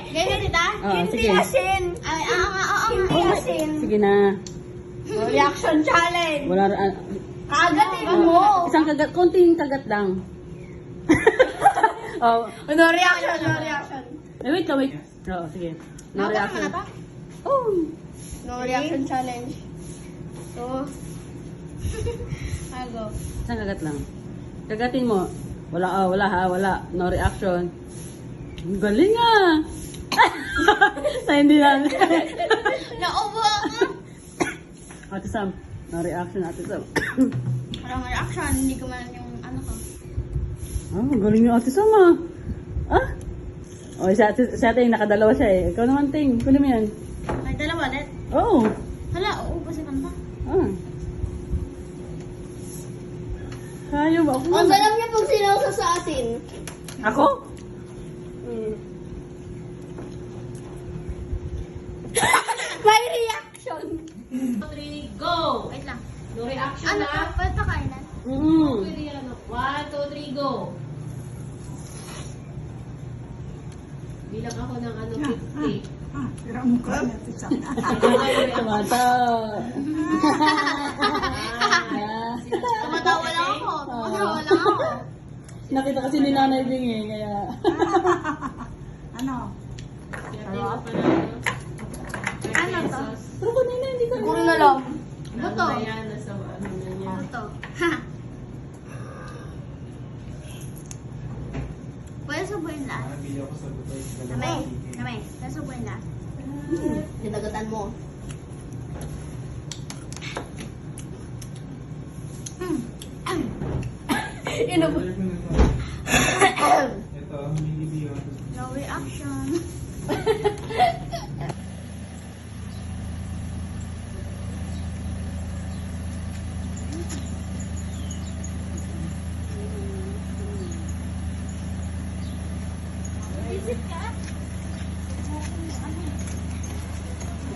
Ganyan tita? Hindi sige. Asin. Ay, hindi asin. Sige na. No reaction challenge. Wala, Kagatin mo. isang kagat, konting kagat lang. Oh, No reaction, no reaction. wait lang, wait. Sige. No reaction. Oh. No reaction challenge. So, go. Isang kagat lang. Kagatin mo. Wala. No reaction. Ang galing ah! Sa hindi lang. Naubo ako. Ate Sam, no reaction Ate Sam. Parang reaction, hindi ko man yung ano ko. Ang galing yung Ate Sam ah. Ah? Oh, si ate yung nakadalawa siya eh. Ikaw naman ting, kunin mo yan. May dalawa net. Oo. Hala, uupo si Kanta. Ah. Kayo ba? Ako Ang naman. alam niya pag sinausa sa atin. Ako? May reaction. 3, go! Wait lang. No reaction Ano na. ka? Pwede pa kainan? Pwede yan. 1, 2, 3, go! Bilang ako ng 50. Pero ang mukha niya, tita. Tumata. Tumatawa lang ako. Tumatawa lang ako. Nakita kasi ni Nanay Bing eh, kaya... Ano? Ano to? Pero kanina hindi ka Siguro na lang. Ano Buto. yan? Nasa ano na niya. Buto. Ha. Pwede subuhin lahat. Kamay. Pwede subuhin lahat. Dinagatan mo. Ino po. No reaction.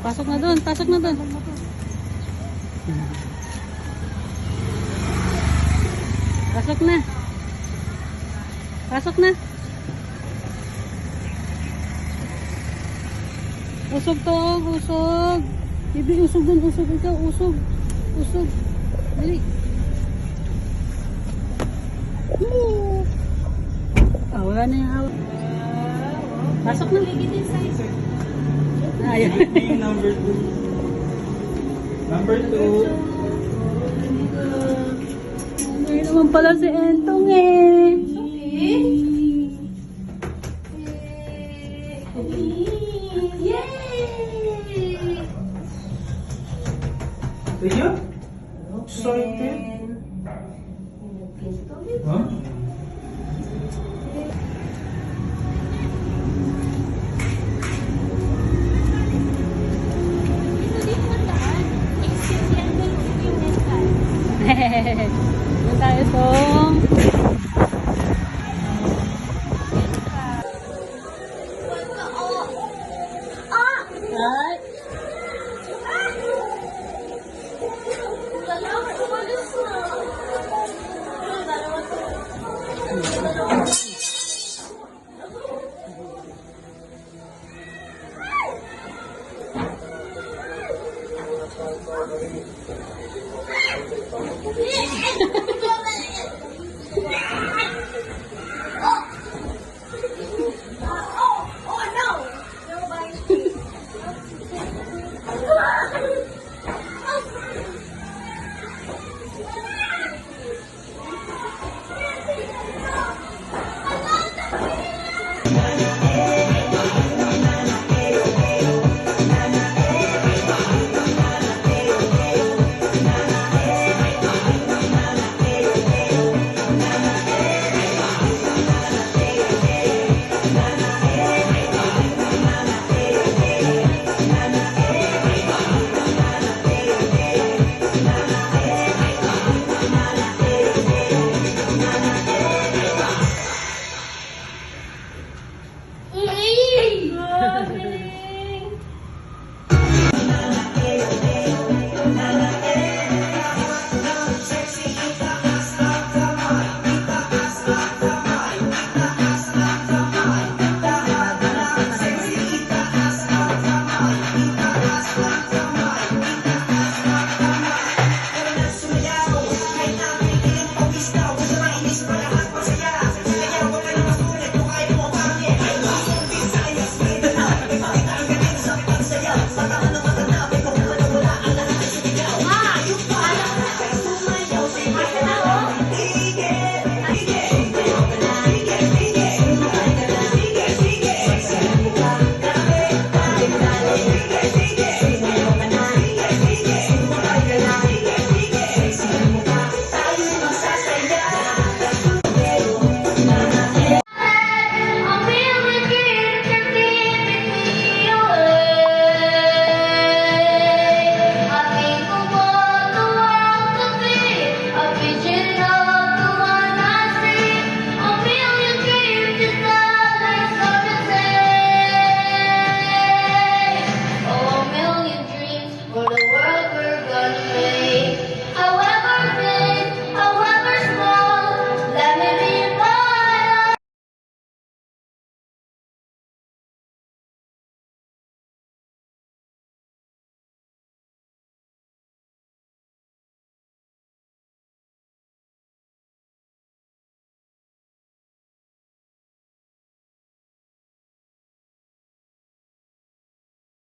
Pasok na doon. Pasok na. Pasok na. Usog to, usog. Bibi, usog dun, usog. Ikaw, usog. Dali. Wala na yung hawak. Pasok na. Ayun. Number 2. Number 2. Ayun naman pala si Entong eh. Yay! Are you? Excited?